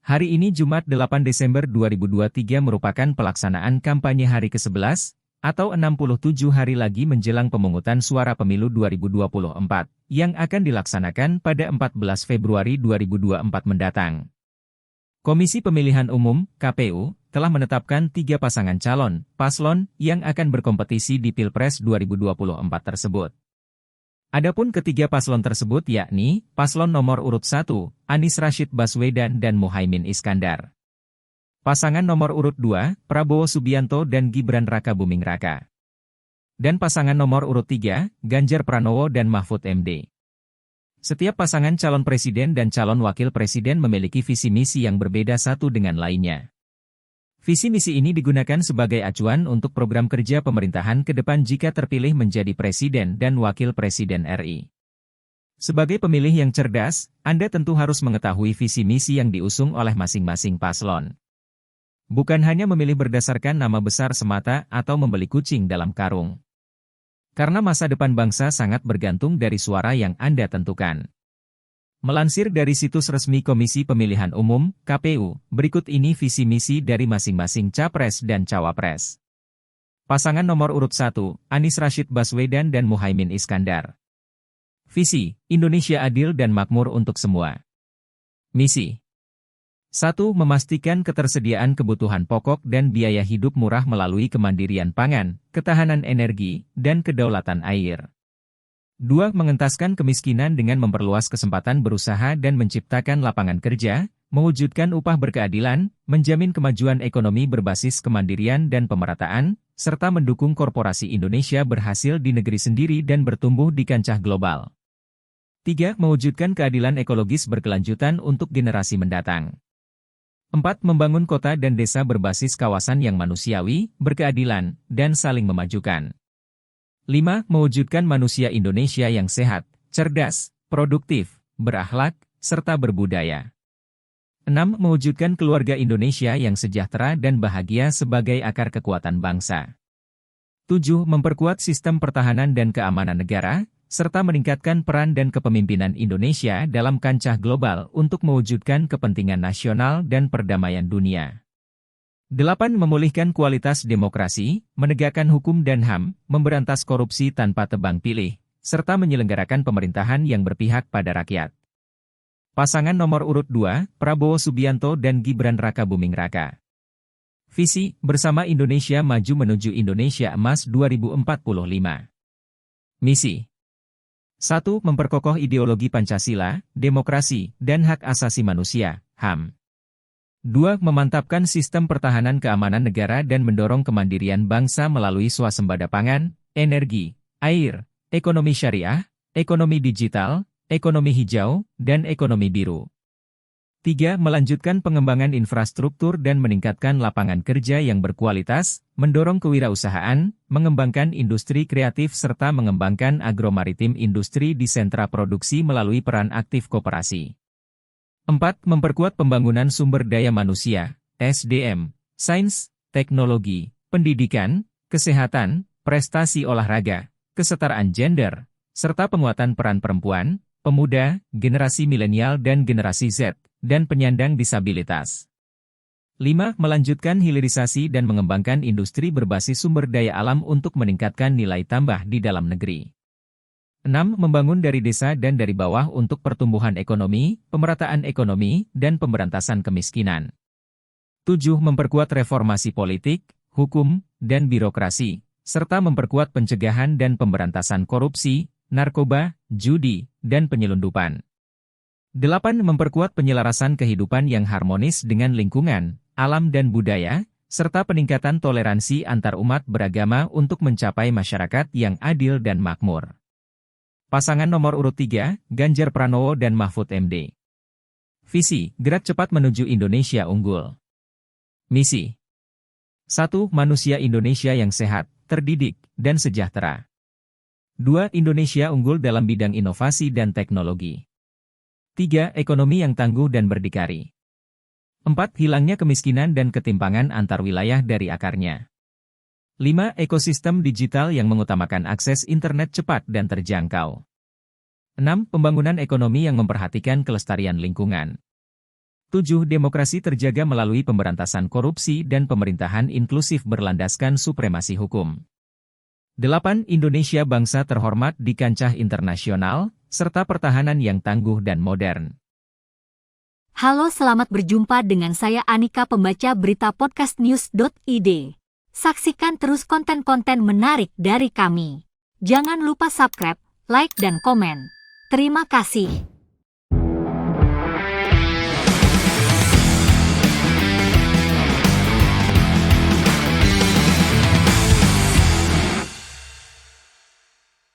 Hari ini Jumat 8 Desember 2023 merupakan pelaksanaan kampanye hari ke-11, atau 67 hari lagi menjelang pemungutan suara pemilu 2024, yang akan dilaksanakan pada 14 Februari 2024 mendatang. Komisi Pemilihan Umum, KPU, telah menetapkan 3 pasangan calon, paslon, yang akan berkompetisi di Pilpres 2024 tersebut. Adapun ketiga paslon tersebut yakni, paslon nomor urut 1, Anies Rashid Baswedan dan Muhaimin Iskandar. Pasangan nomor urut 2, Prabowo Subianto dan Gibran Rakabuming Raka. Dan pasangan nomor urut 3, Ganjar Pranowo dan Mahfud MD. Setiap pasangan calon presiden dan calon wakil presiden memiliki visi misi yang berbeda satu dengan lainnya. Visi misi ini digunakan sebagai acuan untuk program kerja pemerintahan ke depan jika terpilih menjadi presiden dan wakil presiden RI. Sebagai pemilih yang cerdas, Anda tentu harus mengetahui visi misi yang diusung oleh masing-masing paslon. Bukan hanya memilih berdasarkan nama besar semata atau membeli kucing dalam karung. Karena masa depan bangsa sangat bergantung dari suara yang Anda tentukan. Melansir dari situs resmi Komisi Pemilihan Umum, KPU, berikut ini visi misi dari masing-masing capres dan cawapres. Pasangan nomor urut 1, Anies Rashid Baswedan dan Muhaimin Iskandar. Visi, Indonesia adil dan makmur untuk semua. Misi 1. Memastikan ketersediaan kebutuhan pokok dan biaya hidup murah melalui kemandirian pangan, ketahanan energi, dan kedaulatan air. 2. Mengentaskan kemiskinan dengan memperluas kesempatan berusaha dan menciptakan lapangan kerja, mewujudkan upah berkeadilan, menjamin kemajuan ekonomi berbasis kemandirian dan pemerataan, serta mendukung korporasi Indonesia berhasil di negeri sendiri dan bertumbuh di kancah global. 3. Mewujudkan keadilan ekologis berkelanjutan untuk generasi mendatang. 4. Membangun kota dan desa berbasis kawasan yang manusiawi, berkeadilan, dan saling memajukan. 5. Mewujudkan manusia Indonesia yang sehat, cerdas, produktif, berakhlak, serta berbudaya. 6. Mewujudkan keluarga Indonesia yang sejahtera dan bahagia sebagai akar kekuatan bangsa. 7. Memperkuat sistem pertahanan dan keamanan negara, serta meningkatkan peran dan kepemimpinan Indonesia dalam kancah global untuk mewujudkan kepentingan nasional dan perdamaian dunia. 8. Memulihkan kualitas demokrasi, menegakkan hukum dan HAM, memberantas korupsi tanpa tebang pilih, serta menyelenggarakan pemerintahan yang berpihak pada rakyat. Pasangan nomor urut 2, Prabowo Subianto dan Gibran Rakabuming Raka. Visi, bersama Indonesia maju menuju Indonesia Emas 2045. Misi 1. Memperkokoh ideologi Pancasila, demokrasi, dan hak asasi manusia, HAM. 2. Memantapkan sistem pertahanan keamanan negara dan mendorong kemandirian bangsa melalui swasembada pangan, energi, air, ekonomi syariah, ekonomi digital, ekonomi hijau, dan ekonomi biru. 3. Melanjutkan pengembangan infrastruktur dan meningkatkan lapangan kerja yang berkualitas, mendorong kewirausahaan, mengembangkan industri kreatif serta mengembangkan agromaritim industri di sentra produksi melalui peran aktif koperasi. 4. Memperkuat pembangunan sumber daya manusia, SDM, sains, teknologi, pendidikan, kesehatan, prestasi olahraga, kesetaraan gender, serta penguatan peran perempuan, pemuda, generasi milenial dan generasi Z, dan penyandang disabilitas. 5. Melanjutkan hilirisasi dan mengembangkan industri berbasis sumber daya alam untuk meningkatkan nilai tambah di dalam negeri. 6. Membangun dari desa dan dari bawah untuk pertumbuhan ekonomi, pemerataan ekonomi, dan pemberantasan kemiskinan. 7. Memperkuat reformasi politik, hukum, dan birokrasi, serta memperkuat pencegahan dan pemberantasan korupsi, narkoba, judi, dan penyelundupan. 8. Memperkuat penyelarasan kehidupan yang harmonis dengan lingkungan, alam dan budaya, serta peningkatan toleransi antar umat beragama untuk mencapai masyarakat yang adil dan makmur. Pasangan nomor urut 3, Ganjar Pranowo dan Mahfud MD. Visi, gerak cepat menuju Indonesia unggul. Misi 1. Manusia Indonesia yang sehat, terdidik, dan sejahtera. 2. Indonesia unggul dalam bidang inovasi dan teknologi. 3. Ekonomi yang tangguh dan berdikari. 4. Hilangnya kemiskinan dan ketimpangan antar wilayah dari akarnya. 5. Ekosistem digital yang mengutamakan akses internet cepat dan terjangkau. 6. Pembangunan ekonomi yang memperhatikan kelestarian lingkungan. 7. Demokrasi terjaga melalui pemberantasan korupsi dan pemerintahan inklusif berlandaskan supremasi hukum. 8. Indonesia bangsa terhormat di kancah internasional, serta pertahanan yang tangguh dan modern. Halo, selamat berjumpa dengan saya Anika, pembaca berita podcastnews.id. Saksikan terus konten-konten menarik dari kami. Jangan lupa subscribe, like, dan komen. Terima kasih.